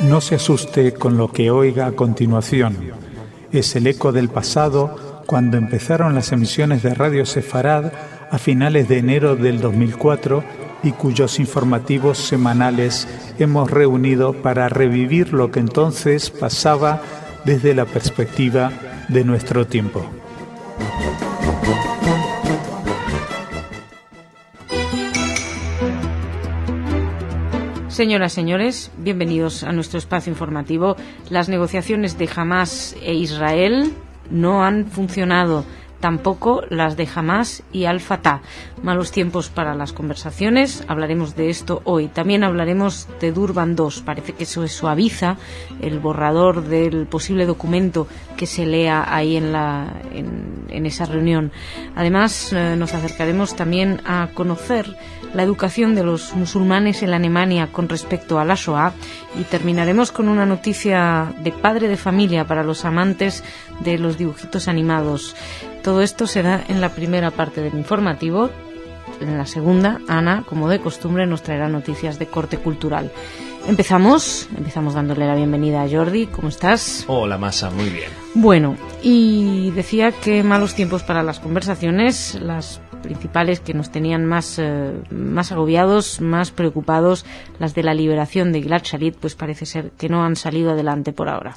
No se asuste con lo que oiga a continuación. Es el eco del pasado cuando empezaron las emisiones de Radio Sefarad a finales de enero del 2004 y cuyos informativos semanales hemos reunido para revivir lo que entonces pasaba desde la perspectiva de nuestro tiempo. Señoras, señores, bienvenidos a nuestro espacio informativo. Las negociaciones de Hamás e Israel no han funcionado, tampoco las de Hamás y Al-Fatah. Malos tiempos para las conversaciones, hablaremos de esto hoy. También hablaremos de Durban II. Parece que eso suaviza el borrador del posible documento que se lea ahí en esa reunión. Además, nos acercaremos también a conocer la educación de los musulmanes en la Alemania con respecto a la Shoah, y terminaremos con una noticia de padre de familia para los amantes de los dibujitos animados. Todo esto será en la primera parte del informativo. En la segunda, Ana, como de costumbre, nos traerá noticias de corte cultural. Empezamos dándole la bienvenida a Jordi. ¿Cómo estás? Hola, Masa, muy bien. Bueno, y decía que malos tiempos para las conversaciones, las principales que nos tenían más agobiados, más preocupados, las de la liberación de Gilad Shalit, pues parece ser que no han salido adelante por ahora.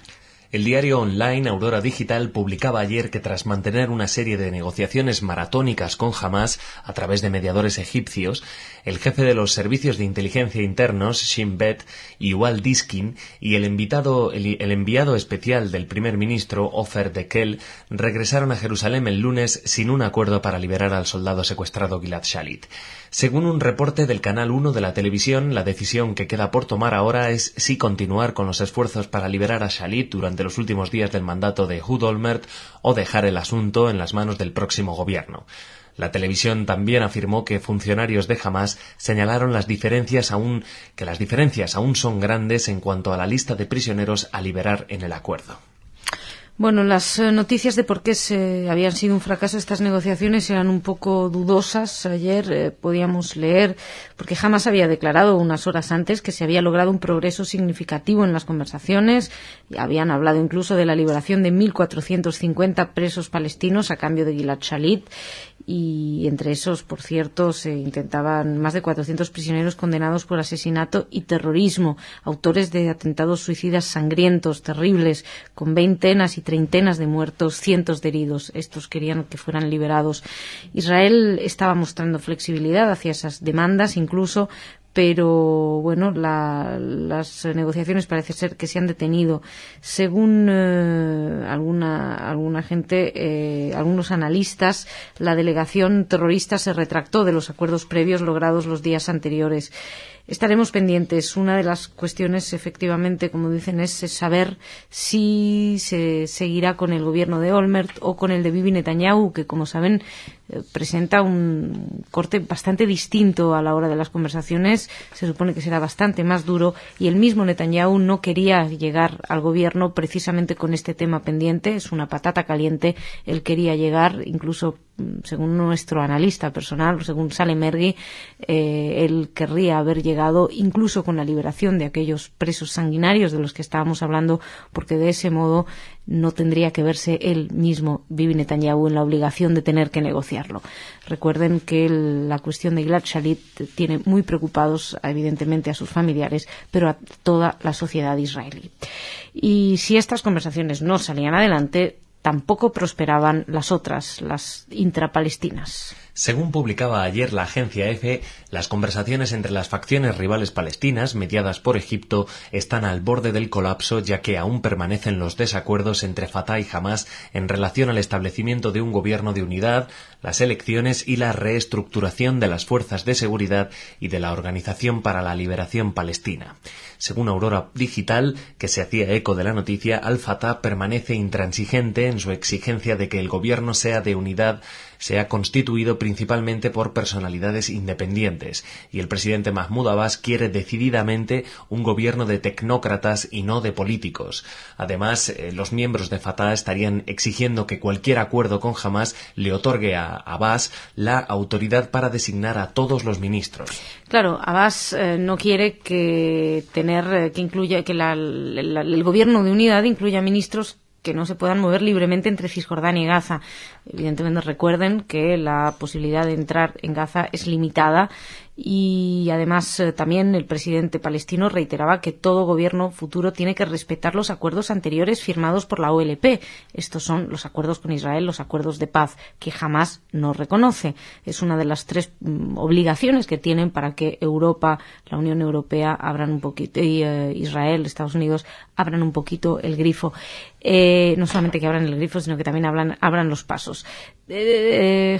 El diario online Aurora Digital publicaba ayer que tras mantener una serie de negociaciones maratónicas con Hamás a través de mediadores egipcios, el jefe de los servicios de inteligencia internos, Shin Bet, Yuval Diskin, y el enviado especial del primer ministro, Ofer Dekel, regresaron a Jerusalén el lunes sin un acuerdo para liberar al soldado secuestrado Gilad Shalit. Según un reporte del Canal 1 de la televisión, la decisión que queda por tomar ahora es si continuar con los esfuerzos para liberar a Shalit durante los últimos días del mandato de Ehud Olmert o dejar el asunto en las manos del próximo gobierno. La televisión también afirmó que funcionarios de Hamás señalaron que las diferencias aún son grandes en cuanto a la lista de prisioneros a liberar en el acuerdo. Bueno, las noticias de por qué habían sido un fracaso estas negociaciones eran un poco dudosas. Ayer podíamos leer, porque Hamás había declarado unas horas antes que se había logrado un progreso significativo en las conversaciones, y habían hablado incluso de la liberación de 1.450 presos palestinos a cambio de Gilad Shalit, y entre esos, por cierto, se intentaban más de 400 prisioneros condenados por asesinato y terrorismo, autores de atentados suicidas sangrientos, terribles, con veintenas y treintenas de muertos, cientos de heridos. Estos querían que fueran liberados. Israel estaba mostrando flexibilidad hacia esas demandas incluso, pero bueno, las negociaciones parece ser que se han detenido. Según alguna gente, algunos analistas, la delegación terrorista se retractó de los acuerdos previos logrados los días anteriores. Estaremos pendientes. Una de las cuestiones, efectivamente, como dicen, es saber si se seguirá con el gobierno de Olmert o con el de Bibi Netanyahu, que, como saben, presenta un corte bastante distinto a la hora de las conversaciones. Se supone que será bastante más duro, y el mismo Netanyahu no quería llegar al gobierno precisamente con este tema pendiente. Es una patata caliente. Él quería llegar, incluso según nuestro analista personal, según Salem Ergi, él querría haber llegado incluso con la liberación de aquellos presos sanguinarios de los que estábamos hablando, porque de ese modo no tendría que verse él mismo, Bibi Netanyahu, en la obligación de tener que negociarlo. Recuerden que la cuestión de Gilad Shalit tiene muy preocupados, evidentemente, a sus familiares, pero a toda la sociedad israelí. Y si estas conversaciones no salían adelante, tampoco prosperaban las otras, las intrapalestinas. Según publicaba ayer la agencia EFE, las conversaciones entre las facciones rivales palestinas, mediadas por Egipto, están al borde del colapso, ya que aún permanecen los desacuerdos entre Fatah y Hamás en relación al establecimiento de un gobierno de unidad, las elecciones y la reestructuración de las fuerzas de seguridad y de la Organización para la Liberación Palestina. Según Aurora Digital, que se hacía eco de la noticia, Al-Fatah permanece intransigente en su exigencia de que el gobierno sea de unidad se ha constituido principalmente por personalidades independientes, y el presidente Mahmoud Abbas quiere decididamente un gobierno de tecnócratas y no de políticos. Además, los miembros de Fatah estarían exigiendo que cualquier acuerdo con Hamás le otorgue a Abbas la autoridad para designar a todos los ministros. Claro, Abbas no quiere que el gobierno de unidad incluya ministros que no se puedan mover libremente entre Cisjordania y Gaza. Evidentemente, recuerden que la posibilidad de entrar en Gaza es limitada y además también el presidente palestino reiteraba que todo gobierno futuro tiene que respetar los acuerdos anteriores firmados por la OLP. Estos son los acuerdos con Israel, los acuerdos de paz, que jamás no reconoce. Es una de las 3 obligaciones que tienen para que Europa, la Unión Europea, abran un poquito, y Israel, Estados Unidos, abran un poquito el grifo. No solamente que abran el grifo, sino que también abran los pasos.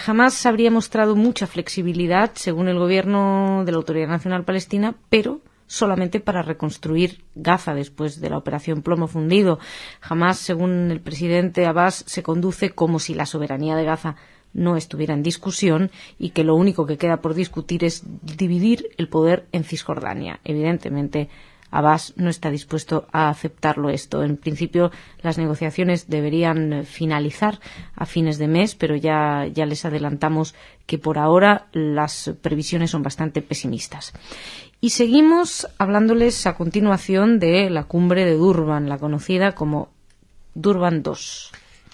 Jamás habría mostrado mucha flexibilidad, según el gobierno de la Autoridad Nacional Palestina, pero solamente para reconstruir Gaza después de la operación Plomo Fundido. Jamás, según el presidente Abbas, se conduce como si la soberanía de Gaza no estuviera en discusión y que lo único que queda por discutir es dividir el poder en Cisjordania. Evidentemente, Abbas no está dispuesto a aceptarlo esto. En principio, las negociaciones deberían finalizar a fines de mes, pero ya les adelantamos que por ahora las previsiones son bastante pesimistas. Y seguimos hablándoles a continuación de la cumbre de Durban, la conocida como Durban II.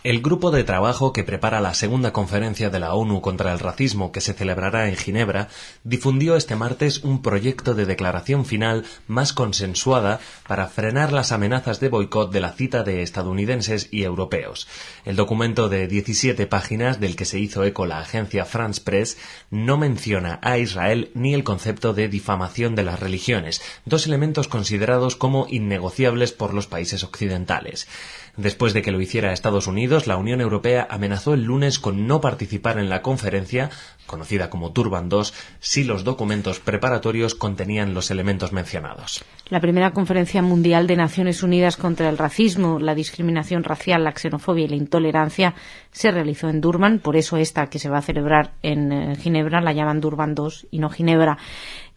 El grupo de trabajo que prepara la segunda conferencia de la ONU contra el racismo, que se celebrará en Ginebra, difundió este martes un proyecto de declaración final más consensuada para frenar las amenazas de boicot de la cita de estadounidenses y europeos. El documento de 17 páginas, del que se hizo eco la agencia France Press, no menciona a Israel ni el concepto de difamación de las religiones, 2 elementos considerados como innegociables por los países occidentales. Después de que lo hiciera Estados Unidos, la Unión Europea amenazó el lunes con no participar en la conferencia, conocida como Durban II, si los documentos preparatorios contenían los elementos mencionados. La primera conferencia mundial de Naciones Unidas contra el racismo, la discriminación racial, la xenofobia y la intolerancia se realizó en Durban, por eso esta que se va a celebrar en Ginebra la llaman Durban II y no Ginebra.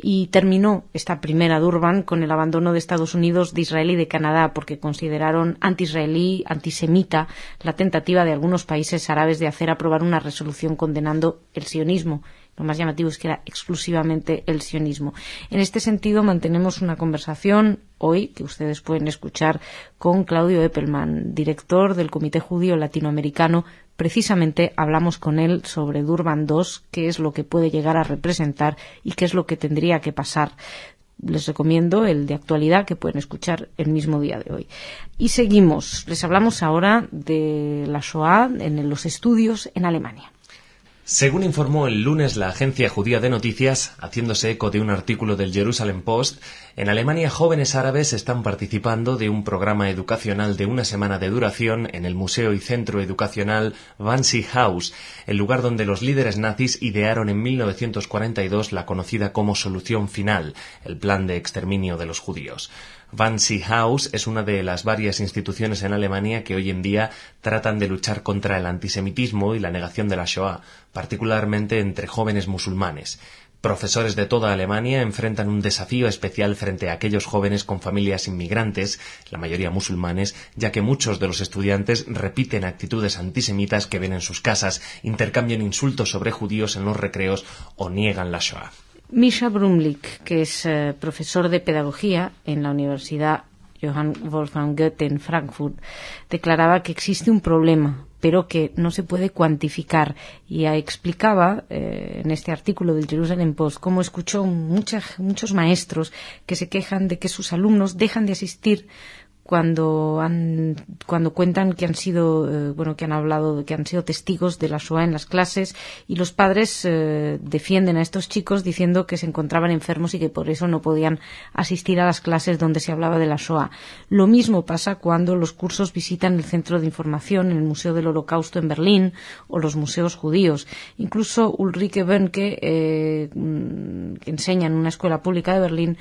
Y terminó esta primera Durban con el abandono de Estados Unidos, de Israel y de Canadá, porque consideraron anti-israelí, antisemita, la tentativa de algunos países árabes de hacer aprobar una resolución condenando el sionismo. Lo más llamativo es que era exclusivamente el sionismo. En este sentido, mantenemos una conversación hoy que ustedes pueden escuchar con Claudio Eppelman, director del Comité Judío Latinoamericano. Precisamente hablamos con él sobre Durban II, qué es lo que puede llegar a representar y qué es lo que tendría que pasar. Les recomiendo el de actualidad, que pueden escuchar el mismo día de hoy. Y seguimos. Les hablamos ahora de la Shoah en los estudios en Alemania. Según informó el lunes la agencia judía de noticias, haciéndose eco de un artículo del Jerusalem Post, en Alemania jóvenes árabes están participando de un programa educacional de 1 semana de duración en el Museo y Centro Educacional Wannsee Haus, el lugar donde los líderes nazis idearon en 1942 la conocida como Solución Final, el plan de exterminio de los judíos. Wannsee Haus es una de las varias instituciones en Alemania que hoy en día tratan de luchar contra el antisemitismo y la negación de la Shoah, particularmente entre jóvenes musulmanes. Profesores de toda Alemania enfrentan un desafío especial frente a aquellos jóvenes con familias inmigrantes, la mayoría musulmanes, ya que muchos de los estudiantes repiten actitudes antisemitas que ven en sus casas, intercambian insultos sobre judíos en los recreos o niegan la Shoah. Misha Brumlik, que es profesor de pedagogía en la Universidad Johann Wolfgang Goethe en Frankfurt, declaraba que existe un problema, pero que no se puede cuantificar. Y explicaba en este artículo del Jerusalem Post cómo escuchó muchos maestros que se quejan de que sus alumnos dejan de asistir cuando cuentan que han sido que han sido testigos de la Shoah en las clases, y los padres defienden a estos chicos diciendo que se encontraban enfermos y que por eso no podían asistir a las clases donde se hablaba de la Shoah. Lo mismo pasa cuando los cursos visitan el Centro de Información en el Museo del Holocausto en Berlín o los museos judíos. Incluso Ulrike Bönke, que enseña en una escuela pública de Berlín,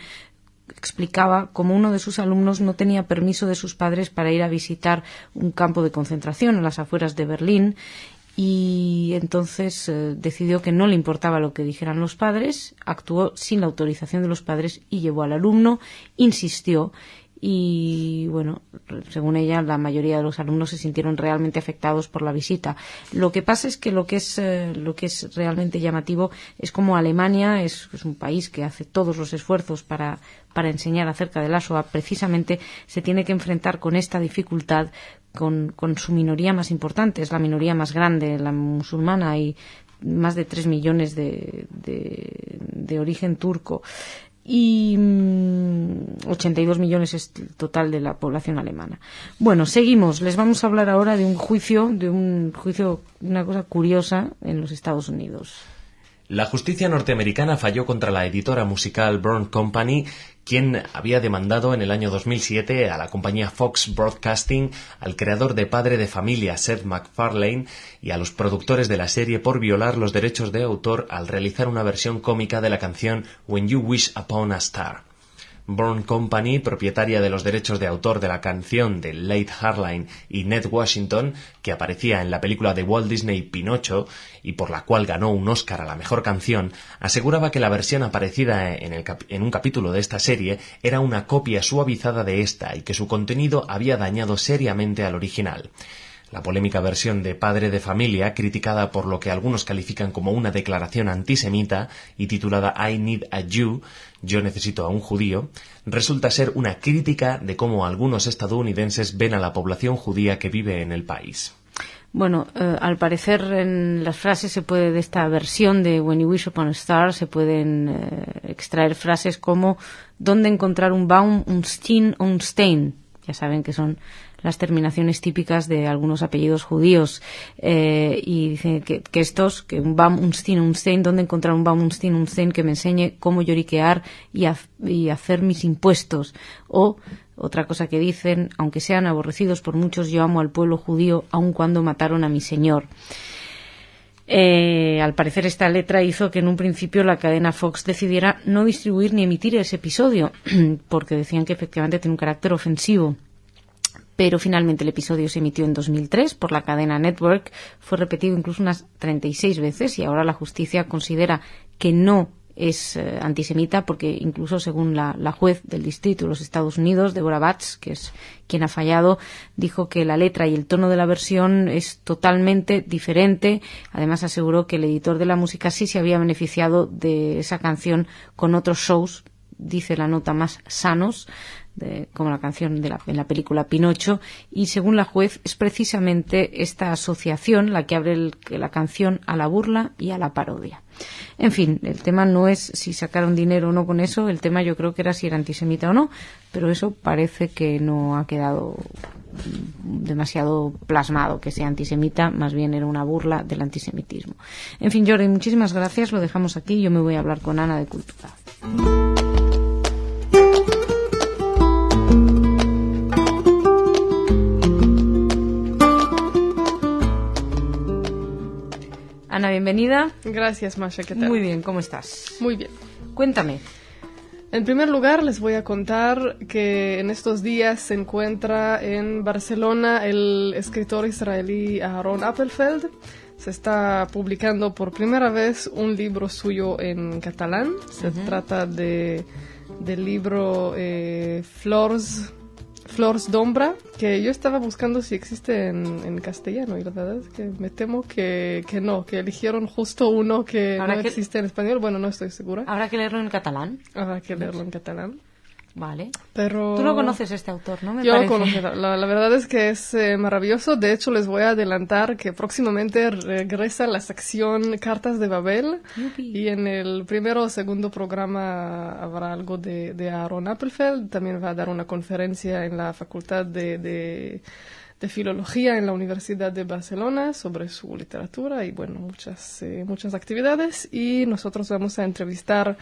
explicaba cómo uno de sus alumnos no tenía permiso de sus padres para ir a visitar un campo de concentración a las afueras de Berlín, y entonces decidió que no le importaba lo que dijeran los padres, actuó sin la autorización de los padres y llevó al alumno, insistió. Y bueno, según ella, la mayoría de los alumnos se sintieron realmente afectados por la visita. Lo que pasa es que lo que es realmente llamativo es como Alemania es un país que hace todos los esfuerzos para enseñar acerca de la Shoah, precisamente se tiene que enfrentar con esta dificultad con su minoría más importante, es la minoría más grande, la musulmana. Hay más de 3 millones de origen turco. Y 82 millones es el total de la población alemana. Bueno, seguimos. Les vamos a hablar ahora de un juicio, una cosa curiosa en los Estados Unidos. La justicia norteamericana falló contra la editora musical Burn Company, quien había demandado en el año 2007 a la compañía Fox Broadcasting, al creador de Padre de Familia, Seth MacFarlane, y a los productores de la serie por violar los derechos de autor al realizar una versión cómica de la canción When You Wish Upon a Star. Burn Company, propietaria de los derechos de autor de la canción de Late Harline y Ned Washington, que aparecía en la película de Walt Disney Pinocho y por la cual ganó un Oscar a la mejor canción, aseguraba que la versión aparecida en un capítulo de esta serie era una copia suavizada de esta y que su contenido había dañado seriamente al original. La polémica versión de Padre de Familia, criticada por lo que algunos califican como una declaración antisemita y titulada I Need a Jew, Yo necesito a un judío, resulta ser una crítica de cómo algunos estadounidenses ven a la población judía que vive en el país. Bueno, al parecer en las frases de esta versión de When You Wish Upon a Star se pueden extraer frases como ¿dónde encontrar un Baum, un Steen o un Stein? Ya saben que son las terminaciones típicas de algunos apellidos judíos, y dicen que un Baum, un Stein, ¿dónde encontrar un Baum, un Stein que me enseñe cómo lloriquear y hacer mis impuestos? O otra cosa que dicen, aunque sean aborrecidos por muchos, yo amo al pueblo judío aun cuando mataron a mi señor. Al parecer esta letra hizo que en un principio la cadena Fox decidiera no distribuir ni emitir ese episodio, porque decían que efectivamente tiene un carácter ofensivo. Pero finalmente el episodio se emitió en 2003 por la cadena Network, fue repetido incluso unas 36 veces y ahora la justicia considera que no es antisemita porque incluso según la juez del distrito de los Estados Unidos, Deborah Batz, que es quien ha fallado, dijo que la letra y el tono de la versión es totalmente diferente. Además aseguró que el editor de la música sí se había beneficiado de esa canción con otros shows, dice la nota, más sanos, como la canción en la película Pinocho, y según la juez es precisamente esta asociación la que abre la canción a la burla y a la parodia. En fin, el tema no es si sacaron dinero o no con eso, el tema yo creo que era si era antisemita o no, pero eso parece que no ha quedado demasiado plasmado que sea antisemita, más bien era una burla del antisemitismo. En fin, Jordi, muchísimas gracias, lo dejamos aquí, yo me voy a hablar con Ana de Cultura. Ana, bienvenida. Gracias, Masha, ¿qué tal? Muy bien, ¿cómo estás? Muy bien. Cuéntame. En primer lugar, les voy a contar que en estos días se encuentra en Barcelona el escritor israelí Aaron Appelfeld. Se está publicando por primera vez un libro suyo en catalán. Se trata del libro Flors d'Ombra, que yo estaba buscando si existe en castellano y la verdad es que me temo que no, que eligieron justo uno que no existe en español. Bueno, no estoy segura. ¿Habrá que leerlo en catalán? Habrá que leerlo en catalán. Vale. Pero tú no conoces a este autor, ¿no? Yo lo conozco. La verdad es que es maravilloso. De hecho, les voy a adelantar que próximamente regresa la sección Cartas de Babel. Yupi. Y en el primero o segundo programa habrá algo de Aaron Appelfeld. También va a dar una conferencia en la Facultad de Filología en la Universidad de Barcelona sobre su literatura y, bueno, muchas actividades. Y nosotros vamos a entrevistar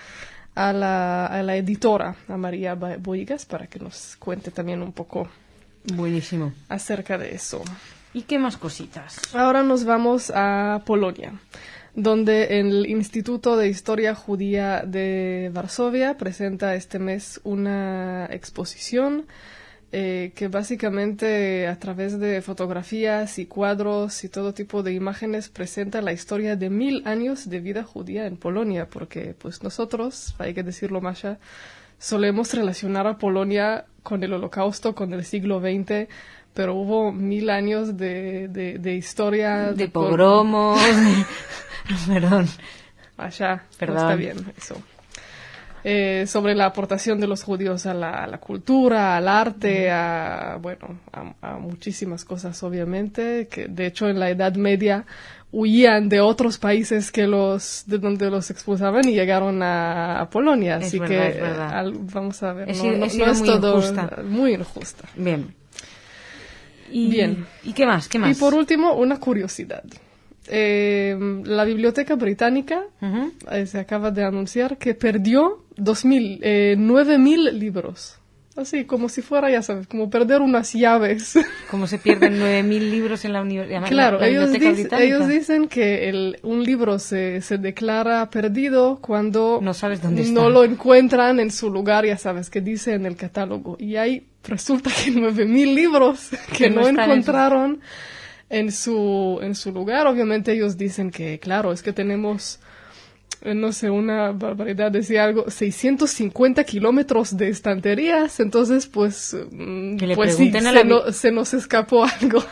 a la editora, a María Boigas, para que nos cuente también un poco. Buenísimo. Acerca de eso. ¿Y qué más cositas? Ahora nos vamos a Polonia, donde el Instituto de Historia Judía de Varsovia presenta este mes una exposición que básicamente a través de fotografías y cuadros y todo tipo de imágenes presenta la historia de 1000 años de vida judía en Polonia, porque pues nosotros, hay que decirlo, Masha, solemos relacionar a Polonia con el Holocausto, con el siglo XX, pero hubo 1000 años de historia. De pogromos. Perdón. Masha, Perdón. No está bien eso. Sobre la aportación de los judíos a la cultura, al arte, a muchísimas cosas, obviamente, que de hecho en la Edad Media huían de otros países de donde los expulsaban y llegaron a Polonia. Así es que verdad. Vamos a ver, Es no muy es todo injusta. Muy injusta. Bien. Bien. ¿Y qué más? ¿Qué más? Y por último, una curiosidad. La Biblioteca Británica se acaba de anunciar que perdió 9.000 libros. Así, como si fuera, ya sabes, como perder unas llaves. Como se pierden 9.000 libros en la universidad. Claro, ellos Británica. dicen que un libro se declara perdido cuando no sabes dónde está. No lo encuentran en su lugar, ya sabes, que dice en el catálogo. Y ahí resulta que 9.000 libros que no encontraron en su lugar. Obviamente ellos dicen que, claro, es que tenemos, no sé, una barbaridad, decía algo, 650 kilómetros de estanterías, entonces pues sí, se nos escapó algo.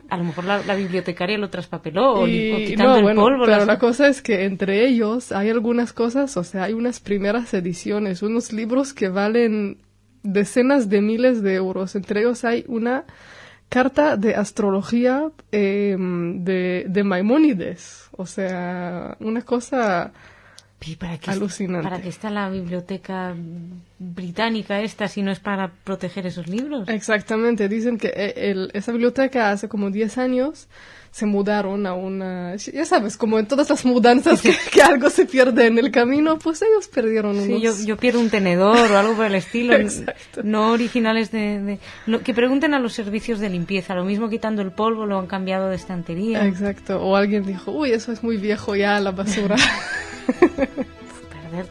A lo mejor la bibliotecaria lo traspapeló o quitando el polvo. Pero la cosa es que entre ellos hay algunas cosas, o sea, hay unas primeras ediciones, unos libros que valen decenas de miles de euros. Entre ellos hay una carta de astrología de Maimónides. O sea, una cosa alucinante. ¿Para qué está la biblioteca británica esta si no es para proteger esos libros? Exactamente. Dicen que esa biblioteca hace como 10 años se mudaron a una... Ya sabes, como en todas las mudanzas que algo se pierde en el camino, pues ellos perdieron unos... Sí, yo pierdo un tenedor o algo por el estilo. Exacto. No originales que pregunten a los servicios de limpieza. Lo mismo quitando el polvo, lo han cambiado de estantería. Exacto. O alguien dijo, uy, eso es muy viejo ya, a la basura. Perder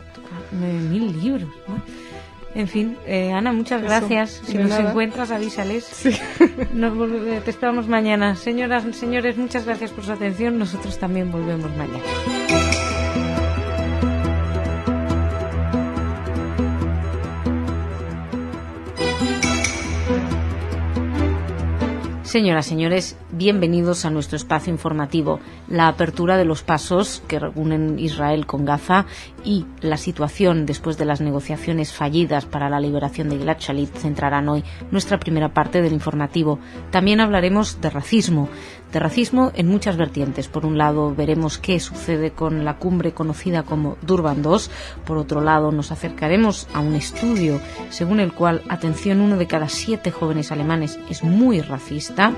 9.000 libros, ¿no? En fin, Ana, muchas gracias. Si nos encuentras, avísales. Sí. Te esperamos mañana. Señoras, señores, muchas gracias por su atención. Nosotros también volvemos mañana. Señoras, señores, bienvenidos a nuestro espacio informativo. La apertura de los pasos que unen Israel con Gaza y la situación después de las negociaciones fallidas para la liberación de Gilad Shalit centrarán hoy nuestra primera parte del informativo. También hablaremos de racismo en muchas vertientes. Por un lado, veremos qué sucede con la cumbre conocida como Durban II. Por otro lado, nos acercaremos a un estudio según el cual, atención, 1 de cada 7 jóvenes alemanes es muy racista.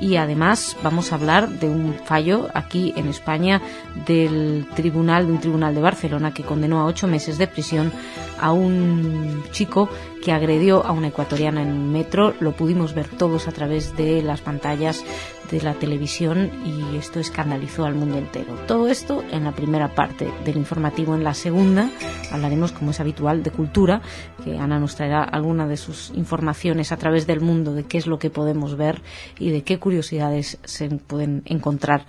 Y además vamos a hablar de un fallo aquí en España de un tribunal de Barcelona que condenó a 8 meses de prisión a un chico que agredió a una ecuatoriana en un metro. Lo pudimos ver todos a través de las pantallas de la televisión y esto escandalizó al mundo entero. Todo esto en la primera parte del informativo. En la segunda hablaremos, como es habitual, de cultura, que Ana nos traerá alguna de sus informaciones a través del mundo de qué es lo que podemos ver y de qué curiosidades se pueden encontrar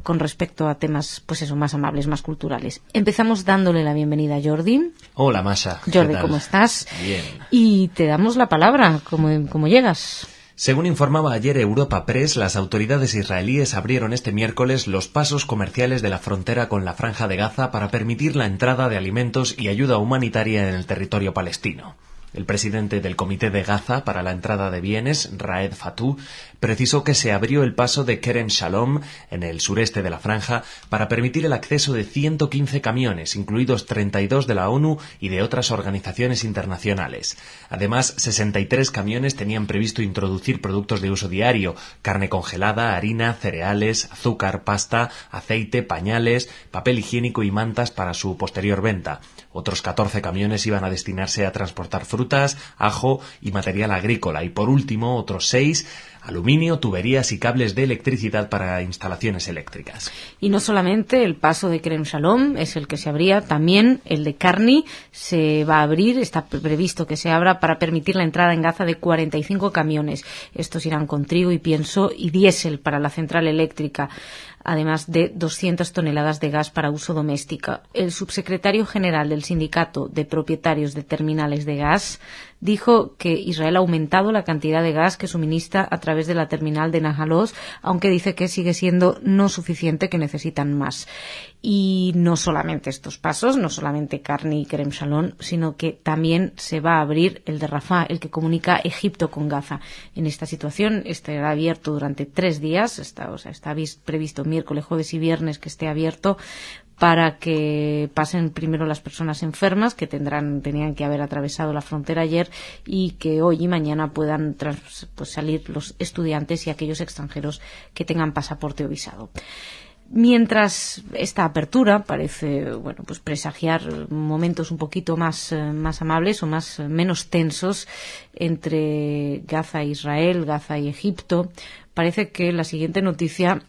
con respecto a temas, pues eso, más amables, más culturales. Empezamos dándole la bienvenida a Jordi. Hola, Masha. Jordi, ¿cómo estás? Bien. Y te damos la palabra, ¿cómo llegas? Según informaba ayer Europa Press, las autoridades israelíes abrieron este miércoles los pasos comerciales de la frontera con la Franja de Gaza para permitir la entrada de alimentos y ayuda humanitaria en el territorio palestino. El presidente del Comité de Gaza para la entrada de bienes, Raed Fatou, precisó que se abrió el paso de Kerem Shalom, en el sureste de la franja, para permitir el acceso de 115 camiones, incluidos 32 de la ONU y de otras organizaciones internacionales. Además, 63 camiones tenían previsto introducir productos de uso diario, carne congelada, harina, cereales, azúcar, pasta, aceite, pañales, papel higiénico y mantas para su posterior venta. Otros 14 camiones iban a destinarse a transportar frutas frutas, ajo y material agrícola. Y por último, otros 6, aluminio, tuberías y cables de electricidad para instalaciones eléctricas. Y no solamente el paso de Kerem Shalom es el que se abría, también el de Karni se va a abrir, está previsto que se abra para permitir la entrada en Gaza de 45 camiones. Estos irán con trigo y pienso y diésel para la central eléctrica, además de 200 toneladas de gas para uso doméstico. El subsecretario general del Sindicato de Propietarios de Terminales de Gas dijo que Israel ha aumentado la cantidad de gas que suministra a través de la terminal de Najalos, aunque dice que sigue siendo no suficiente, que necesitan más. Y no solamente estos pasos, no solamente Karni y Kerem Shalom, sino que también se va a abrir el de Rafah, el que comunica Egipto con Gaza. En esta situación estará abierto durante 3 días, está previsto miércoles, jueves y viernes que esté abierto, para que pasen primero las personas enfermas que tenían que haber atravesado la frontera ayer, y que hoy y mañana puedan salir los estudiantes y aquellos extranjeros que tengan pasaporte o visado. Mientras esta apertura parece presagiar momentos un poquito más amables o menos tensos entre Gaza e Israel, Gaza y Egipto, parece que la siguiente noticia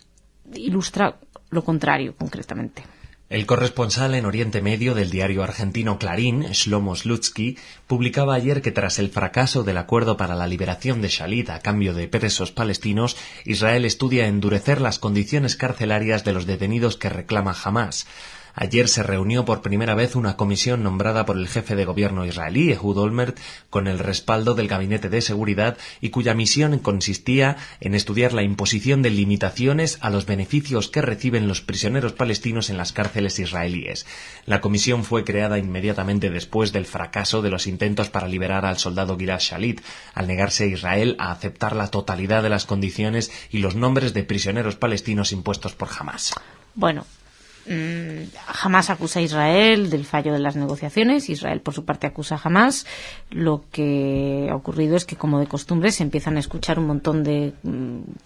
ilustra lo contrario concretamente. El corresponsal en Oriente Medio del diario argentino Clarín, Shlomo Slutsky, publicaba ayer que tras el fracaso del acuerdo para la liberación de Shalit a cambio de presos palestinos, Israel estudia endurecer las condiciones carcelarias de los detenidos que reclama Hamás. Ayer se reunió por primera vez una comisión nombrada por el jefe de gobierno israelí, Ehud Olmert, con el respaldo del Gabinete de Seguridad, y cuya misión consistía en estudiar la imposición de limitaciones a los beneficios que reciben los prisioneros palestinos en las cárceles israelíes. La comisión fue creada inmediatamente después del fracaso de los intentos para liberar al soldado Gilad Shalit, al negarse Israel a aceptar la totalidad de las condiciones y los nombres de prisioneros palestinos impuestos por Hamás. Hamás acusa a Israel del fallo de las negociaciones. Israel, por su parte, acusa a Hamás. Lo que ha ocurrido es que, como de costumbre, se empiezan a escuchar un montón de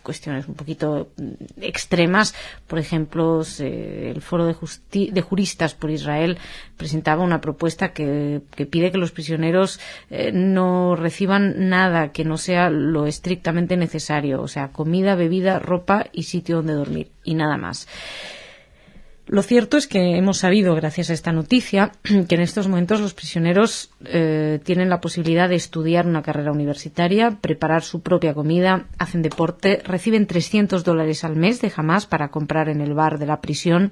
cuestiones un poquito extremas. Por ejemplo, el Foro de Juristas por Israel presentaba una propuesta que pide que los prisioneros no reciban nada que no sea lo estrictamente necesario, o sea, comida, bebida, ropa y sitio donde dormir, y nada más. Lo cierto es que hemos sabido, gracias a esta noticia, que en estos momentos los prisioneros tienen la posibilidad de estudiar una carrera universitaria, preparar su propia comida, hacen deporte, reciben $300 al mes de Hamás para comprar en el bar de la prisión.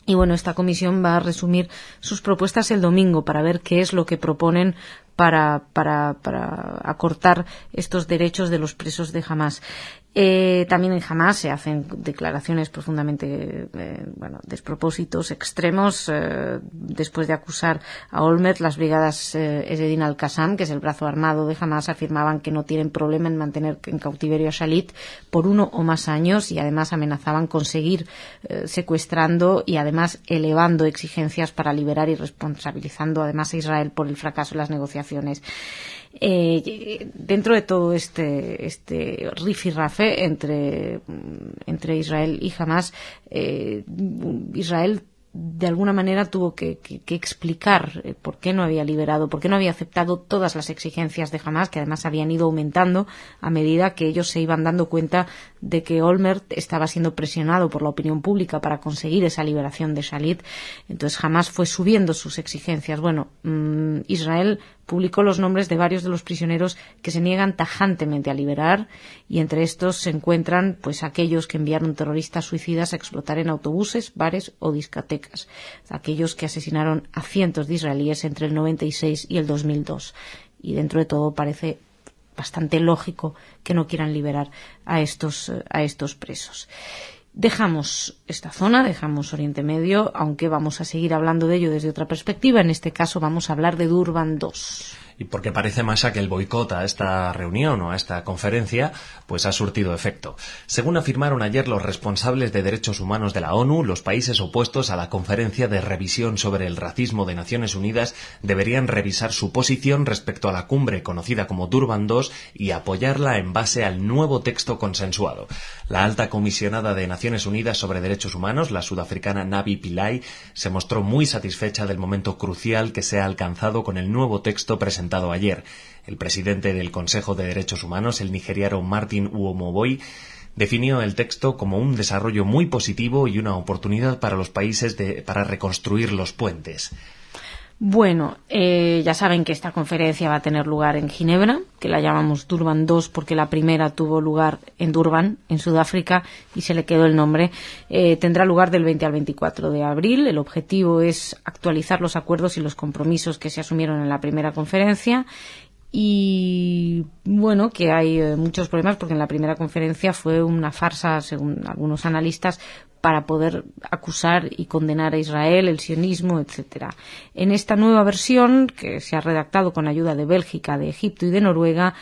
Y esta comisión va a resumir sus propuestas el domingo para ver qué es lo que proponen para acortar estos derechos de los presos de Hamás. También en Hamás se hacen declaraciones profundamente despropósitos, extremos. Después de acusar a Olmert, las brigadas Esedin al-Qassam, que es el brazo armado de Hamás, afirmaban que no tienen problema en mantener en cautiverio a Shalit por 1 o más años, y además amenazaban con seguir secuestrando y además elevando exigencias para liberar y responsabilizando además a Israel por el fracaso de las negociaciones. Dentro de todo este rifirrafe entre Israel y Hamás, Israel de alguna manera tuvo que explicar por qué no había liberado, por qué no había aceptado todas las exigencias de Hamás, que además habían ido aumentando a medida que ellos se iban dando cuenta de que Olmert estaba siendo presionado por la opinión pública para conseguir esa liberación de Shalit. Entonces Hamás fue subiendo sus exigencias. Israel publicó los nombres de varios de los prisioneros que se niegan tajantemente a liberar, y entre estos se encuentran aquellos que enviaron terroristas suicidas a explotar en autobuses, bares o discotecas, aquellos que asesinaron a cientos de israelíes entre el 96 y el 2002. Y dentro de todo parece bastante lógico que no quieran liberar a estos presos. Dejamos esta zona, dejamos Oriente Medio, aunque vamos a seguir hablando de ello desde otra perspectiva. En este caso vamos a hablar de Durban II. Y porque parece, Masha, que el boicot a esta reunión o a esta conferencia ha surtido efecto. Según afirmaron ayer los responsables de derechos humanos de la ONU, los países opuestos a la conferencia de revisión sobre el racismo de Naciones Unidas deberían revisar su posición respecto a la cumbre conocida como Durban II y apoyarla en base al nuevo texto consensuado. La alta comisionada de Naciones Unidas sobre Derechos Humanos, la sudafricana Navi Pillay, se mostró muy satisfecha del momento crucial que se ha alcanzado con el nuevo texto presentado presentado ayer. El presidente del Consejo de Derechos Humanos, el nigeriano Martin Uomoboy, definió el texto como un desarrollo muy positivo y una oportunidad para los países para reconstruir los puentes. Bueno, ya saben que esta conferencia va a tener lugar en Ginebra, que la llamamos Durban II porque la primera tuvo lugar en Durban, en Sudáfrica, y se le quedó el nombre. Tendrá lugar del 20 al 24 de abril. El objetivo es actualizar los acuerdos y los compromisos que se asumieron en la primera conferencia. Y bueno, que hay muchos problemas porque en la primera conferencia fue una farsa, según algunos analistas, para poder acusar y condenar a Israel, el sionismo, etcétera. En esta nueva versión, que se ha redactado con ayuda de Bélgica, de Egipto y de Noruega,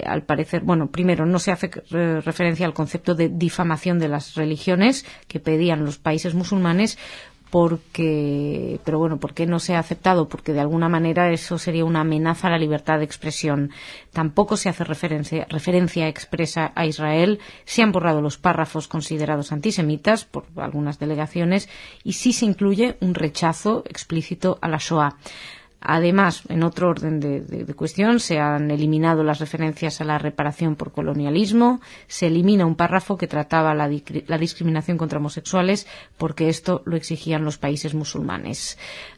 al parecer, bueno, primero no se hace referencia al concepto de difamación de las religiones que pedían los países musulmanes, ¿por qué no se ha aceptado? Porque de alguna manera eso sería una amenaza a la libertad de expresión. Tampoco se hace referencia expresa a Israel. Se han borrado los párrafos considerados antisemitas por algunas delegaciones y sí se incluye un rechazo explícito a la Shoah. Además, en otro orden de cuestión, se han eliminado las referencias a la reparación por colonialismo, se elimina un párrafo que trataba la discriminación contra homosexuales porque esto lo exigían los países musulmanes.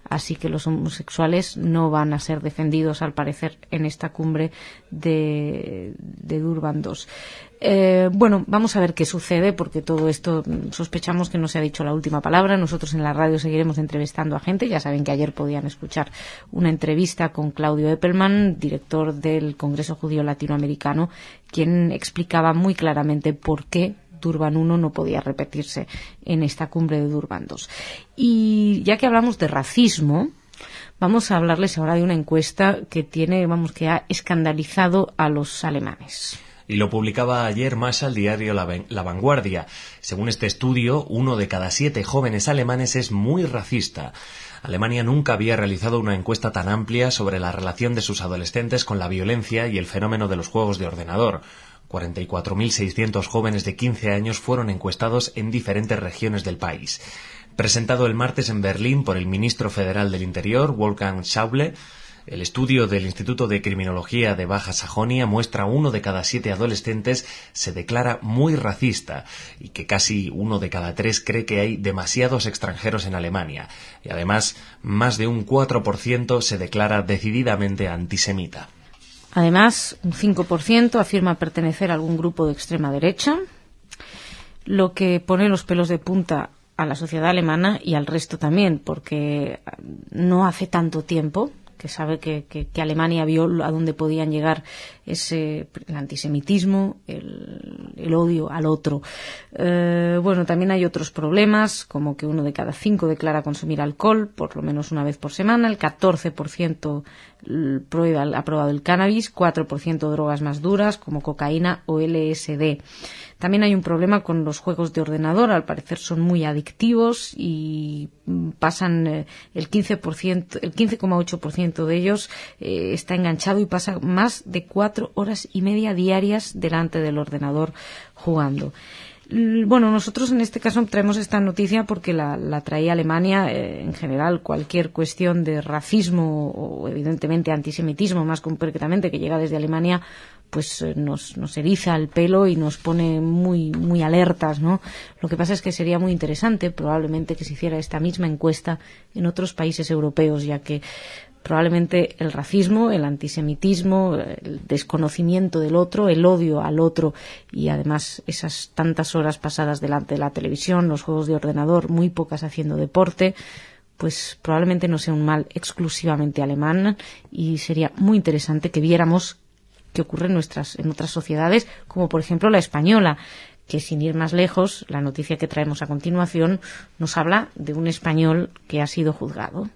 Así que los homosexuales no van a ser defendidos, al parecer, en esta cumbre de Durban II. Bueno, vamos a ver qué sucede, porque todo esto sospechamos que no se ha dicho la última palabra. Nosotros en la radio seguiremos entrevistando a gente. Ya saben que ayer podían escuchar una entrevista con Claudio Eppelman, director del Congreso Judío Latinoamericano, quien explicaba muy claramente por qué Durban I no podía repetirse en esta cumbre de Durban II. Y ya que hablamos de racismo, vamos a hablarles ahora de una encuesta que ha escandalizado a los alemanes. Y lo publicaba ayer Masha el diario La Vanguardia. Según este estudio, 1 de cada 7 jóvenes alemanes es muy racista. Alemania nunca había realizado una encuesta tan amplia sobre la relación de sus adolescentes con la violencia y el fenómeno de los juegos de ordenador. 44.600 jóvenes de 15 años fueron encuestados en diferentes regiones del país. Presentado el martes en Berlín por el ministro federal del Interior, Wolfgang Schäuble, el estudio del Instituto de Criminología de Baja Sajonia muestra 1 de cada 7 adolescentes se declara muy racista y que casi 1 de cada 3 cree que hay demasiados extranjeros en Alemania. Y además, más de un 4% se declara decididamente antisemita. Además, un 5% afirma pertenecer a algún grupo de extrema derecha, lo que pone los pelos de punta a la sociedad alemana y al resto también, porque no hace tanto tiempo que sabe que Alemania vio a dónde podían llegar el antisemitismo, el odio al otro. Bueno, también hay otros problemas, como que 1 de cada 5 declara consumir alcohol, por lo menos una vez por semana, el 14% ha probado el cannabis, 4% drogas más duras, como cocaína o LSD. También hay un problema con los juegos de ordenador, al parecer son muy adictivos y pasan el 15,8% de ellos está enganchado y pasa más de 4 horas y media diarias delante del ordenador jugando. Bueno, nosotros en este caso traemos esta noticia porque la traía Alemania. En general, cualquier cuestión de racismo o evidentemente antisemitismo, más concretamente, que llega desde Alemania, pues nos eriza el pelo y nos pone muy, muy alertas, ¿no? Lo que pasa es que sería muy interesante probablemente que se hiciera esta misma encuesta en otros países europeos, ya que probablemente el racismo, el antisemitismo, el desconocimiento del otro, el odio al otro y además esas tantas horas pasadas delante de la televisión, los juegos de ordenador, muy pocas haciendo deporte, pues probablemente no sea un mal exclusivamente alemán y sería muy interesante que viéramos qué ocurre en otras sociedades, como por ejemplo la española, que sin ir más lejos, la noticia que traemos a continuación nos habla de un español que ha sido juzgado.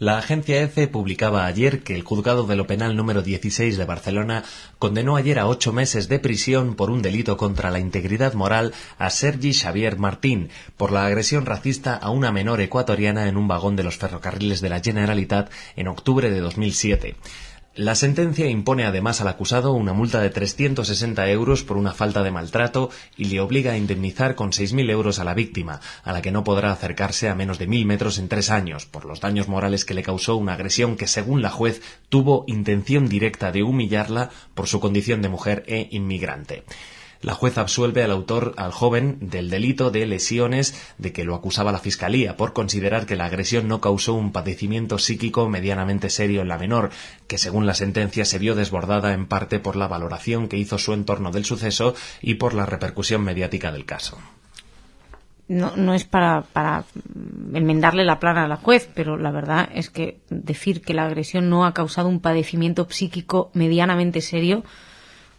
La agencia EFE publicaba ayer que el juzgado de lo penal número 16 de Barcelona condenó ayer a 8 meses de prisión por un delito contra la integridad moral a Sergi Xavier Martín por la agresión racista a una menor ecuatoriana en un vagón de los ferrocarriles de la Generalitat en octubre de 2007. La sentencia impone además al acusado una multa de 360 euros por una falta de maltrato y le obliga a indemnizar con 6.000 euros a la víctima, a la que no podrá acercarse a menos de 1.000 metros en 3 años, por los daños morales que le causó una agresión que, según la juez, tuvo intención directa de humillarla por su condición de mujer e inmigrante. La juez absuelve al joven del delito de lesiones de que lo acusaba la Fiscalía, por considerar que la agresión no causó un padecimiento psíquico medianamente serio en la menor, que según la sentencia se vio desbordada en parte por la valoración que hizo su entorno del suceso y por la repercusión mediática del caso. No es para enmendarle la plana a la juez, pero la verdad es que decir que la agresión no ha causado un padecimiento psíquico medianamente serio,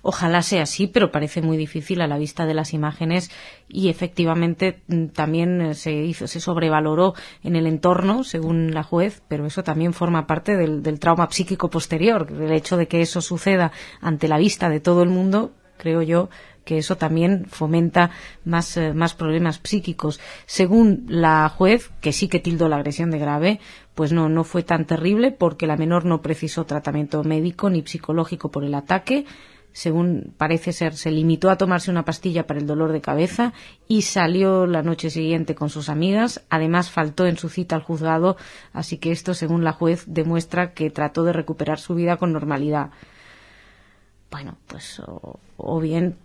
ojalá sea así, pero parece muy difícil a la vista de las imágenes, y efectivamente también se sobrevaloró en el entorno, según la juez, pero eso también forma parte del trauma psíquico posterior. El hecho de que eso suceda ante la vista de todo el mundo, creo yo que eso también fomenta más problemas psíquicos. Según la juez, que sí que tildó la agresión de grave, pues no fue tan terrible, porque la menor no precisó tratamiento médico ni psicológico por el ataque. Según parece ser, se limitó a tomarse una pastilla para el dolor de cabeza y salió la noche siguiente con sus amigas. Además, faltó en su cita al juzgado, así que esto, según la juez, demuestra que trató de recuperar su vida con normalidad. Bueno, pues o bien,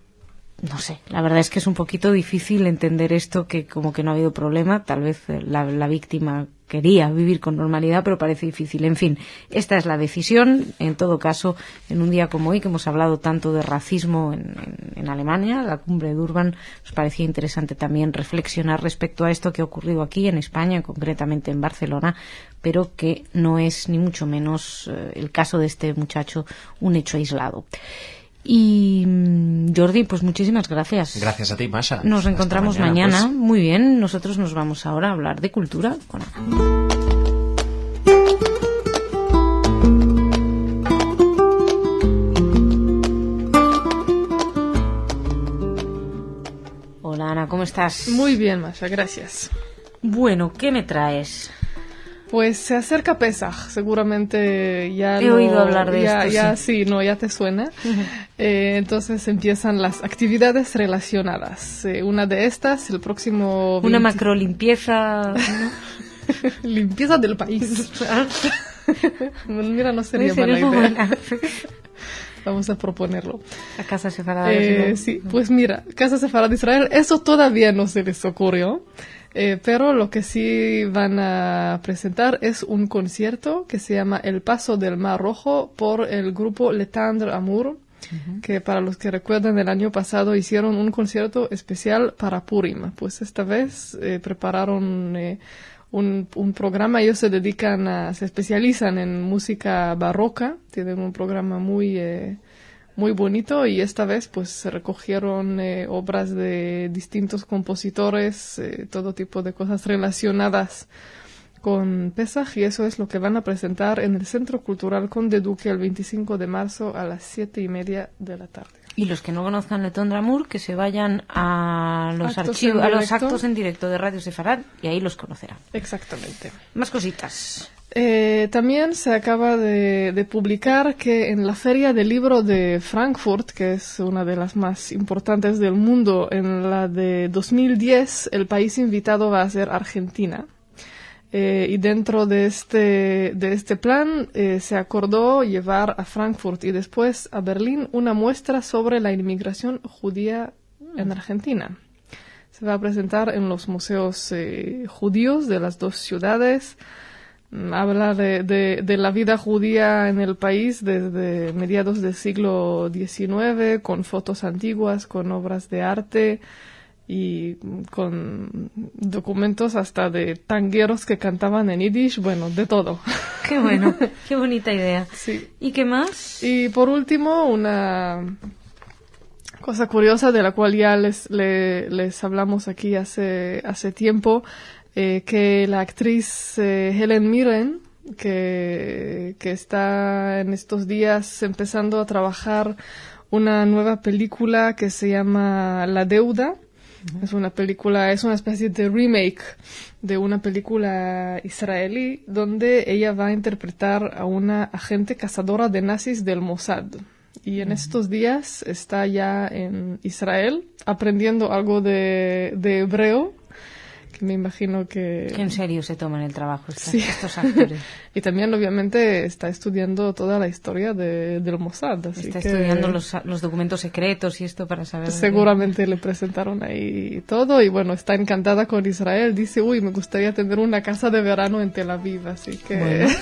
no sé, la verdad es que es un poquito difícil entender esto, que como que no ha habido problema. Tal vez la víctima quería vivir con normalidad, pero parece difícil. En fin, esta es la decisión. En todo caso, en un día como hoy, que hemos hablado tanto de racismo en Alemania, la cumbre de Durban, nos parecía interesante también reflexionar respecto a esto que ha ocurrido aquí en España, concretamente en Barcelona, pero que no es ni mucho menos el caso de este muchacho un hecho aislado. Y Jordi, pues muchísimas gracias. Gracias a ti, Masha. Nos reencontramos mañana. Pues. Muy bien, nosotros nos vamos ahora a hablar de cultura con Ana. Hola Ana, ¿cómo estás? Muy bien, Masha, gracias. Bueno, ¿qué me traes? Pues se acerca Pesaj, seguramente ya he oído hablar de esto. Ya te suena. Entonces empiezan las actividades relacionadas. Una de estas, el próximo... Una macrolimpieza, ¿no? Limpieza del país. Mira, no sería mala idea. Vamos a proponerlo. La Casa Sefarad de Israel. Sí, pues mira, Casa Sefarad de Israel, eso todavía no se les ocurrió. Pero lo que sí van a presentar es un concierto que se llama El Paso del Mar Rojo por el grupo Le Tendre Amour, que para los que recuerdan el año pasado hicieron un concierto especial para Purim. Pues esta vez prepararon un programa. Ellos se especializan en música barroca, tienen un programa muy bonito, y esta vez pues se recogieron obras de distintos compositores, todo tipo de cosas relacionadas con Pesaj, y eso es lo que van a presentar en el Centro Cultural Conde Duque el 25 de marzo a las 7:30 de la tarde. Y los que no conozcan Le Tendre Amour, que se vayan a los actos en directo de Radio Sefarad, y ahí los conocerán. Exactamente. Más cositas. También se acaba de publicar que en la Feria del Libro de Frankfurt, que es una de las más importantes del mundo, en la de 2010, el país invitado va a ser Argentina. Y dentro de este plan se acordó llevar a Frankfurt y después a Berlín una muestra sobre la inmigración judía en Argentina. Se va a presentar en los museos judíos de las dos ciudades. Habla de la vida judía en el país desde mediados del siglo XIX, con fotos antiguas, con obras de arte y con documentos hasta de tangueros que cantaban en yiddish, bueno, de todo. Qué bueno, qué bonita idea. Sí. ¿Y qué más? Y por último, una cosa curiosa de la cual ya les hablamos aquí hace tiempo, que la actriz Helen Mirren, que está en estos días empezando a trabajar una nueva película que se llama La Deuda, Es una película, es una especie de remake de una película israelí donde ella va a interpretar a una agente cazadora de nazis del Mossad. Y en estos días está ya en Israel aprendiendo algo de hebreo, que me imagino que en serio se toman el trabajo sí. estos actores. Y también, obviamente, está estudiando toda la historia del Mossad. Así está que estudiando los documentos secretos y esto para saber... Seguramente le presentaron ahí todo. Y bueno, está encantada con Israel. Dice, uy, me gustaría tener una casa de verano en Tel Aviv. Así que... Bueno,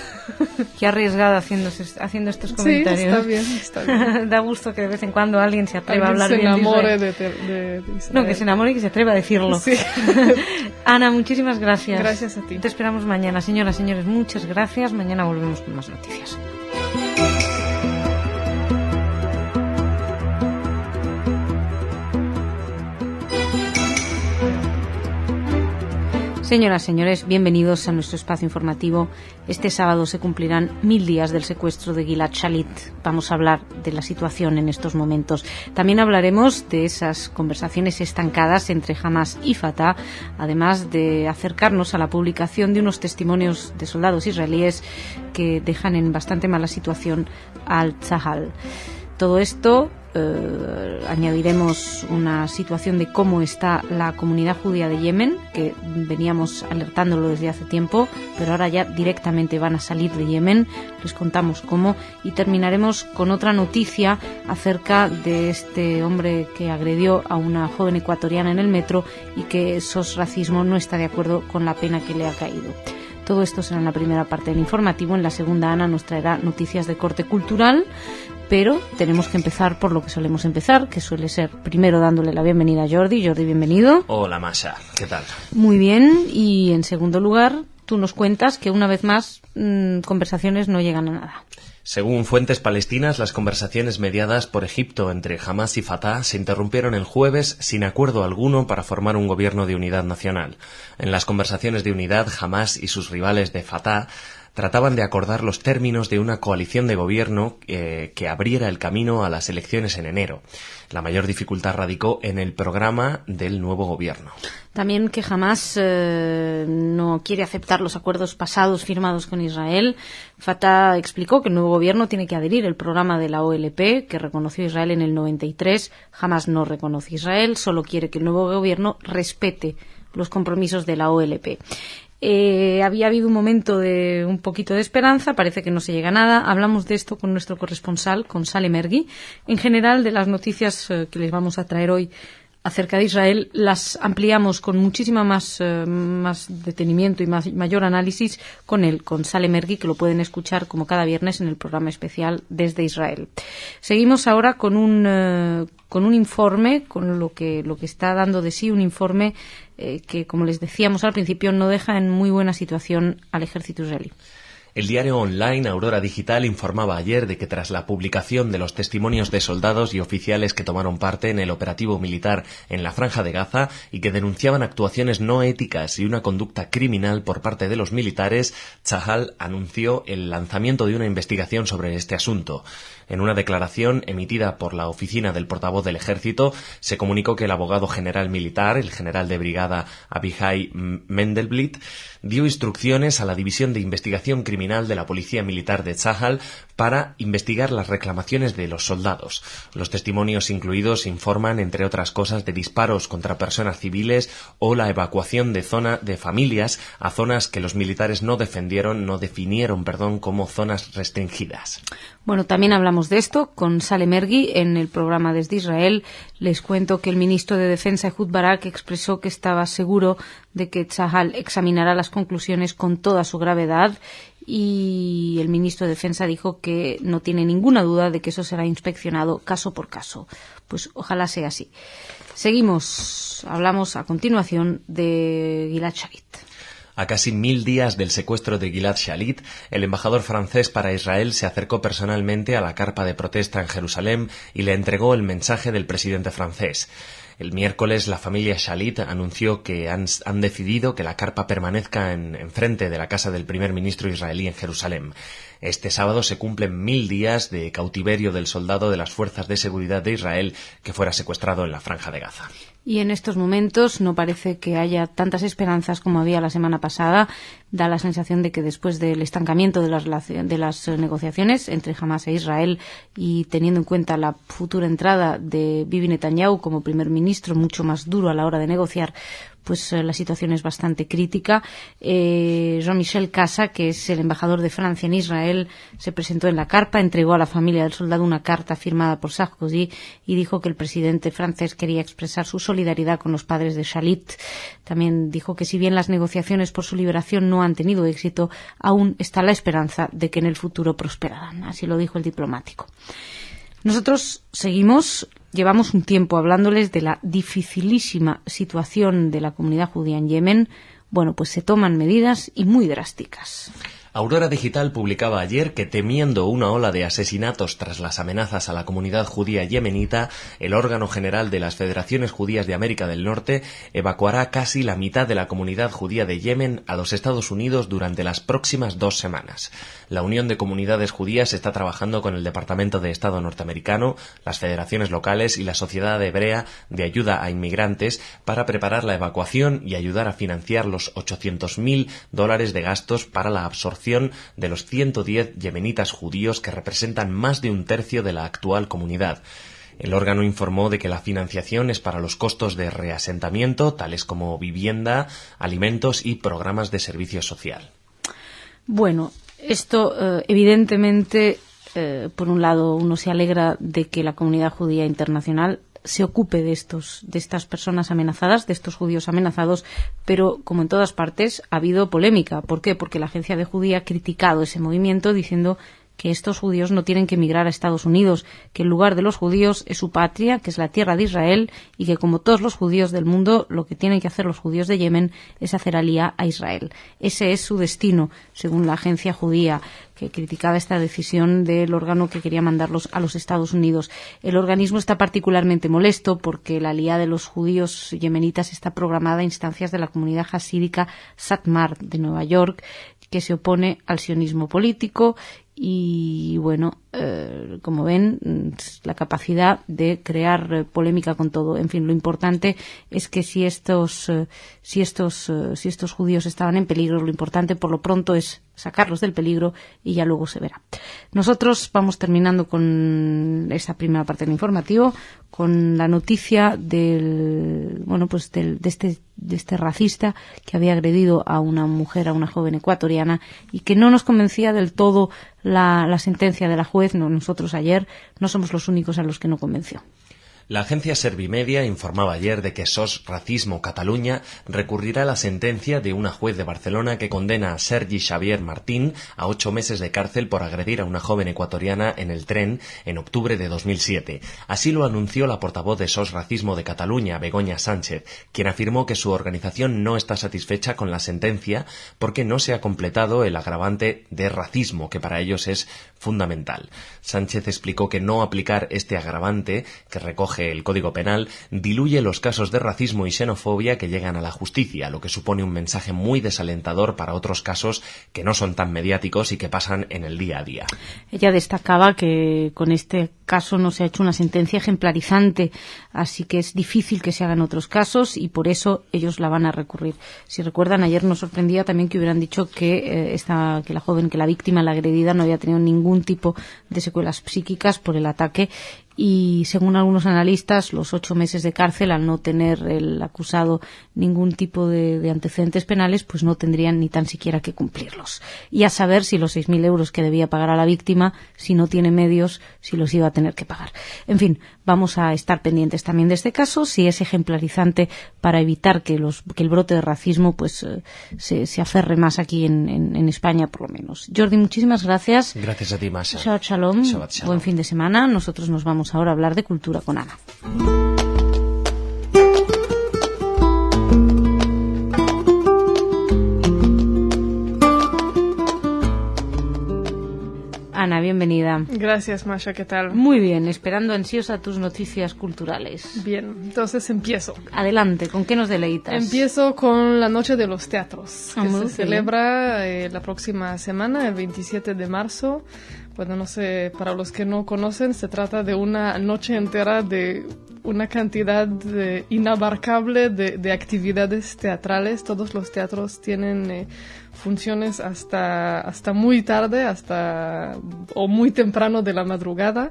qué arriesgada haciendo estos comentarios. Sí, está bien. Da gusto que de vez en cuando alguien se atreva a hablar bien de Israel. De Israel. No, que se enamore y que se atreva a decirlo. Sí. Ana, muchísimas gracias. Gracias a ti. Te esperamos mañana. Señoras, señores, muchas gracias. Mañana volvemos con más noticias. Señoras, señores, bienvenidos a nuestro espacio informativo. Este sábado se cumplirán 1000 días del secuestro de Gilad Shalit. Vamos a hablar de la situación en estos momentos. También hablaremos de esas conversaciones estancadas entre Hamas y Fatah, además de acercarnos a la publicación de unos testimonios de soldados israelíes que dejan en bastante mala situación al Tzahal. Todo esto, añadiremos una situación de cómo está la comunidad judía de Yemen, que veníamos alertándolo desde hace tiempo, pero ahora ya directamente van a salir de Yemen. Les contamos cómo, y terminaremos con otra noticia acerca de este hombre que agredió a una joven ecuatoriana en el metro y que SOS Racismo no está de acuerdo con la pena que le ha caído. Todo esto será en la primera parte del informativo. En la segunda, Ana nos traerá noticias de corte cultural, pero tenemos que empezar por lo que solemos empezar, que suele ser primero dándole la bienvenida a Jordi. Jordi, bienvenido. Hola, Masha, ¿qué tal? Muy bien, y en segundo lugar, tú nos cuentas que una vez más conversaciones no llegan a nada. Según fuentes palestinas, las conversaciones mediadas por Egipto entre Hamas y Fatah se interrumpieron el jueves sin acuerdo alguno para formar un gobierno de unidad nacional. En las conversaciones de unidad, Hamas y sus rivales de Fatah trataban de acordar los términos de una coalición de gobierno que abriera el camino a las elecciones en enero. La mayor dificultad radicó en el programa del nuevo gobierno. También que Hamas no quiere aceptar los acuerdos pasados firmados con Israel. Fatah explicó que el nuevo gobierno tiene que adherir el programa de la OLP, que reconoció a Israel en el 93. Hamas no reconoce a Israel, solo quiere que el nuevo gobierno respete los compromisos de la OLP. Había habido un momento de un poquito de esperanza, parece que no se llega a nada. Hablamos de esto con nuestro corresponsal, con Salem Ergui. En general, de las noticias que les vamos a traer hoy acerca de Israel, las ampliamos con muchísima más detenimiento y mayor análisis con Salem Ergui, que lo pueden escuchar como cada viernes en el programa especial desde Israel. Seguimos ahora con un informe, con lo que está dando de sí un informe que, como les decíamos al principio, no deja en muy buena situación al ejército israelí. El diario online Aurora Digital informaba ayer de que tras la publicación de los testimonios de soldados y oficiales que tomaron parte en el operativo militar en la Franja de Gaza y que denunciaban actuaciones no éticas y una conducta criminal por parte de los militares, Tzahal anunció el lanzamiento de una investigación sobre este asunto. En una declaración emitida por la oficina del portavoz del Ejército, se comunicó que el abogado general militar, el general de brigada Abihai Mendelblit, dio instrucciones a la División de Investigación Criminal de la Policía Militar de Tzahal para investigar las reclamaciones de los soldados. Los testimonios incluidos informan, entre otras cosas, de disparos contra personas civiles o la evacuación de familias a zonas que los militares no definieron como zonas restringidas. Bueno, también hablamos de esto con Salem Ergui en el programa Desde Israel. Les cuento que el ministro de Defensa, Ehud Barak, expresó que estaba seguro de que Tzahal examinará las conclusiones con toda su gravedad, y el ministro de Defensa dijo que no tiene ninguna duda de que eso será inspeccionado caso por caso. Pues ojalá sea así. Seguimos. Hablamos a continuación de Gilad Shalit. A casi 1000 días del secuestro de Gilad Shalit, el embajador francés para Israel se acercó personalmente a la carpa de protesta en Jerusalén y le entregó el mensaje del presidente francés. El miércoles la familia Shalit anunció que han decidido que la carpa permanezca en frente de la casa del primer ministro israelí en Jerusalén. Este sábado se cumplen 1000 días de cautiverio del soldado de las fuerzas de seguridad de Israel que fuera secuestrado en la Franja de Gaza. Y en estos momentos no parece que haya tantas esperanzas como había la semana pasada. Da la sensación de que después del estancamiento de las negociaciones entre Hamás e Israel y teniendo en cuenta la futura entrada de Bibi Netanyahu como primer ministro, mucho más duro a la hora de negociar, pues la situación es bastante crítica. Jean-Michel Casa, que es el embajador de Francia en Israel, se presentó en la carpa, entregó a la familia del soldado una carta firmada por Sarkozy y dijo que el presidente francés quería expresar su solidaridad con los padres de Shalit. También dijo que si bien las negociaciones por su liberación no han tenido éxito, aún está la esperanza de que en el futuro prosperarán. Así lo dijo el diplomático. Nosotros llevamos un tiempo hablándoles de la dificilísima situación de la comunidad judía en Yemen. Bueno, pues se toman medidas y muy drásticas. Aurora Digital publicaba ayer que, temiendo una ola de asesinatos tras las amenazas a la comunidad judía yemenita, el órgano general de las Federaciones Judías de América del Norte evacuará casi la mitad de la comunidad judía de Yemen a los Estados Unidos durante las próximas 2 semanas. La Unión de Comunidades Judías está trabajando con el Departamento de Estado norteamericano, las federaciones locales y la Sociedad Hebrea de Ayuda a Inmigrantes para preparar la evacuación y ayudar a financiar los $800.000 de gastos para la absorción de los 110 yemenitas judíos que representan más de un tercio de la actual comunidad. El órgano informó de que la financiación es para los costos de reasentamiento, tales como vivienda, alimentos y programas de servicio social. Bueno, esto evidentemente, por un lado, uno se alegra de que la comunidad judía internacional se ocupe de estas personas amenazadas, de estos judíos amenazados, pero como en todas partes ha habido polémica. ¿Por qué? Porque la agencia de Judía ha criticado ese movimiento diciendo que estos judíos no tienen que emigrar a Estados Unidos, que el lugar de los judíos es su patria, que es la tierra de Israel, y que como todos los judíos del mundo, lo que tienen que hacer los judíos de Yemen es hacer alía a Israel. Ese es su destino, según la agencia judía, que criticaba esta decisión del órgano que quería mandarlos a los Estados Unidos. El organismo está particularmente molesto porque la alía de los judíos yemenitas está programada a instancias de la comunidad hasídica Satmar de Nueva York, que se opone al sionismo político y, bueno, como ven, la capacidad de crear polémica con todo. En fin, lo importante es que si estos judíos estaban en peligro, lo importante por lo pronto es sacarlos del peligro y ya luego se verá. Nosotros vamos terminando con esta primera parte del informativo con la noticia de este racista que había agredido a una mujer, a una joven ecuatoriana, y que no nos convencía del todo la sentencia de la juez. No, nosotros ayer no somos los únicos a los que no convenció. La agencia Servimedia informaba ayer de que SOS Racismo Catalunya recurrirá a la sentencia de una juez de Barcelona que condena a Sergi Xavier Martín a 8 meses de cárcel por agredir a una joven ecuatoriana en el tren en octubre de 2007. Así lo anunció la portavoz de SOS Racismo de Cataluña, Begoña Sánchez, quien afirmó que su organización no está satisfecha con la sentencia porque no se ha completado el agravante de racismo, que para ellos es fundamental. Sánchez explicó que no aplicar este agravante, que recoge el Código Penal, diluye los casos de racismo y xenofobia que llegan a la justicia, lo que supone un mensaje muy desalentador para otros casos que no son tan mediáticos y que pasan en el día a día. Ella destacaba que con este caso no se ha hecho una sentencia ejemplarizante, así que es difícil que se hagan otros casos y por eso ellos la van a recurrir. Si recuerdan, ayer nos sorprendía también que hubieran dicho que la joven, que la víctima, la agredida, no había tenido ningún tipo de secuelas psíquicas por el ataque. Y según algunos analistas, los 8 meses de cárcel, al no tener el acusado ningún tipo de antecedentes penales, pues no tendrían ni tan siquiera que cumplirlos. Y a saber si los 6.000 euros que debía pagar a la víctima, si no tiene medios, si los iba a tener que pagar. En fin, vamos a estar pendientes también de este caso, si es ejemplarizante para evitar que el brote de racismo pues se aferre más aquí en España, por lo menos. Jordi, muchísimas gracias. Gracias a ti, Masha. Shabbat shalom. Shabbat shalom. Buen fin de semana. Nosotros nos vamos ahora a hablar de cultura con Ana. Ana, bienvenida. Gracias, Masha, ¿qué tal? Muy bien, esperando ansiosa tus noticias culturales. Bien, entonces empiezo. Adelante, ¿con qué nos deleitas? Empiezo con la Noche de los Teatros, que se bien. celebra la próxima semana, el 27 de marzo. Bueno, no sé, para los que no conocen, se trata de una noche entera de una cantidad inabarcable de actividades teatrales. Todos los teatros tienen funciones hasta muy tarde, o muy temprano de la madrugada,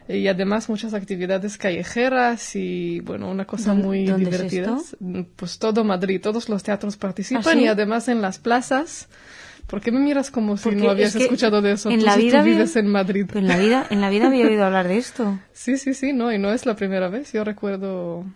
y además muchas actividades callejeras y, bueno, una cosa muy divertida. ¿Es esto? Pues todo Madrid, todos los teatros participan. ¿Ah, sí? Y además en las plazas. ¿Por qué me miras como si Porque no habías es que escuchado de eso? En Tú la sí, vida tú vives en Madrid. En la vida había oído hablar de esto. Sí, no, y no es la primera vez. Yo recuerdo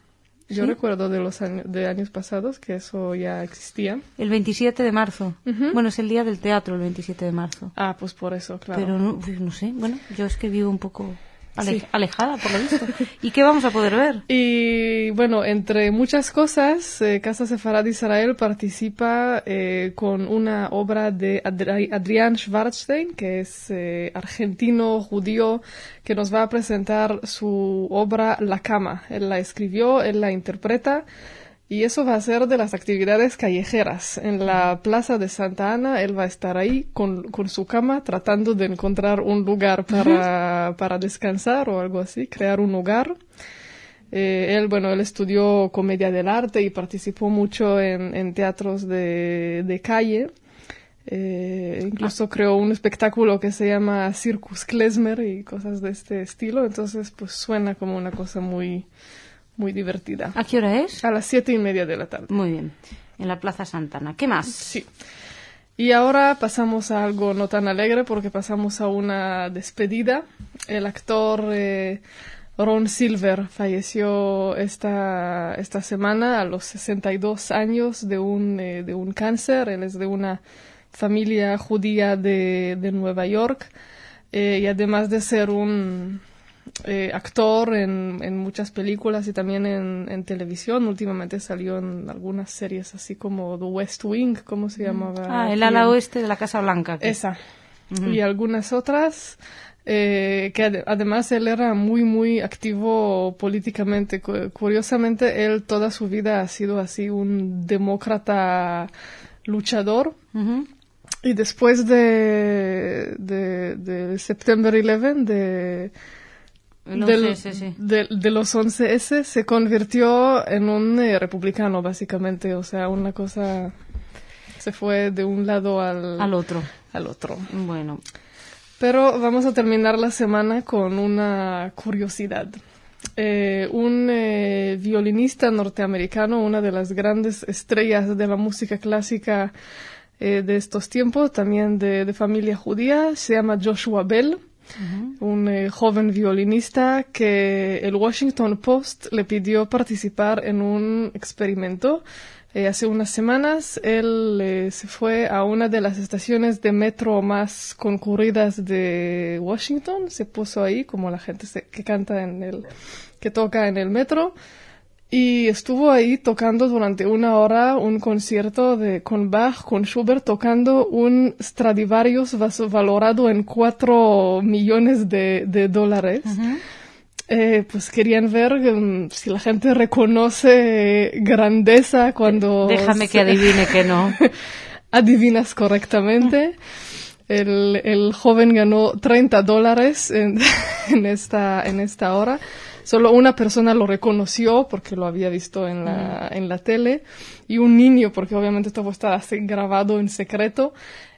de años pasados que eso ya existía. El 27 de marzo. Ujú. Bueno, es el día del teatro, el 27 de marzo. Ah, pues por eso, claro. Pero no sé, bueno, yo es que vivo un poco Sí. alejada, por lo visto. ¿Y qué vamos a poder ver? Y bueno, entre muchas cosas, Casa Sefarad Israel participa con una obra de Adrián Schwarzstein, que es argentino, judío, que nos va a presentar su obra La Cama. Él la escribió, él la interpreta. Y eso va a ser de las actividades callejeras. En la plaza de Santa Ana, él va a estar ahí con su cama tratando de encontrar un lugar para descansar o algo así, crear un hogar. Él estudió comedia del arte y participó mucho en teatros de calle. Incluso creó un espectáculo que se llama Circus Klezmer y cosas de este estilo. Entonces, pues suena como una cosa muy divertida. ¿A qué hora es? A las 7:30 de la tarde. Muy bien, en la Plaza Santana. ¿Qué más? Sí. Y ahora pasamos a algo no tan alegre porque pasamos a una despedida. El actor Ron Silver falleció esta semana a los 62 años de un cáncer. Él es de una familia judía de Nueva York y además de ser un actor en muchas películas y también en televisión. Últimamente salió en algunas series así como The West Wing, ¿cómo se llamaba? El ala oeste de la Casa Blanca. Esa. Y algunas otras. Que además él era muy activo políticamente. Curiosamente, él toda su vida ha sido así un demócrata luchador. Y después de September 11, de los 11S, se convirtió en un republicano, básicamente. O sea, una cosa se fue de un lado al otro. Bueno. Pero vamos a terminar la semana con una curiosidad. Un violinista norteamericano, una de las grandes estrellas de la música clásica de estos tiempos, también de familia judía, se llama Joshua Bell. Un joven violinista que el Washington Post le pidió participar en un experimento. Hace unas semanas él se fue a una de las estaciones de metro más concurridas de Washington, se puso ahí como la gente que toca en el metro, y estuvo ahí tocando durante una hora un concierto con Bach, con Schubert, tocando un Stradivarius valorado en $4 millones de dólares. Pues querían ver si la gente reconoce grandeza cuando... Déjame que adivine que no. Adivinas correctamente. El joven ganó $30 en esta hora. Solo una persona lo reconoció porque lo había visto en la tele, y un niño, porque obviamente todo estaba así grabado en secreto,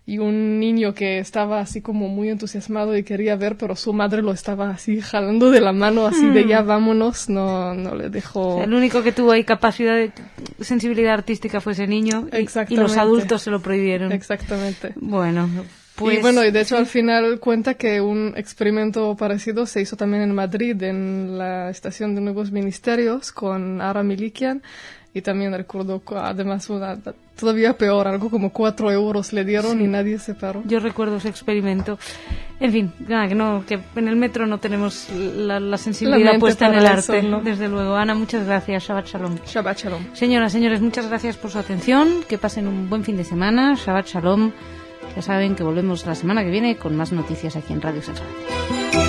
y un niño que estaba así como muy entusiasmado y quería ver, pero su madre lo estaba así jalando de la mano, así de ya vámonos, no le dejó. O sea, el único que tuvo ahí capacidad de sensibilidad artística fue ese niño, y los adultos se lo prohibieron. Exactamente. Bueno, pues... Y de hecho al final cuenta que un experimento parecido se hizo también en Madrid, en la estación de Nuevos Ministerios, con Ara Milikian. Y también recuerdo, además, todavía peor, algo como 4 euros le dieron y nadie se paró. Yo recuerdo ese experimento. En fin, nada, que en el metro no tenemos la sensibilidad puesta en el arte, eso, ¿no? Desde luego. Ana, muchas gracias. Shabbat Shalom. Shabbat Shalom. Señoras, señores, muchas gracias por su atención. Que pasen un buen fin de semana. Shabbat Shalom. Ya saben que volvemos la semana que viene con más noticias aquí en Radio Sefardí.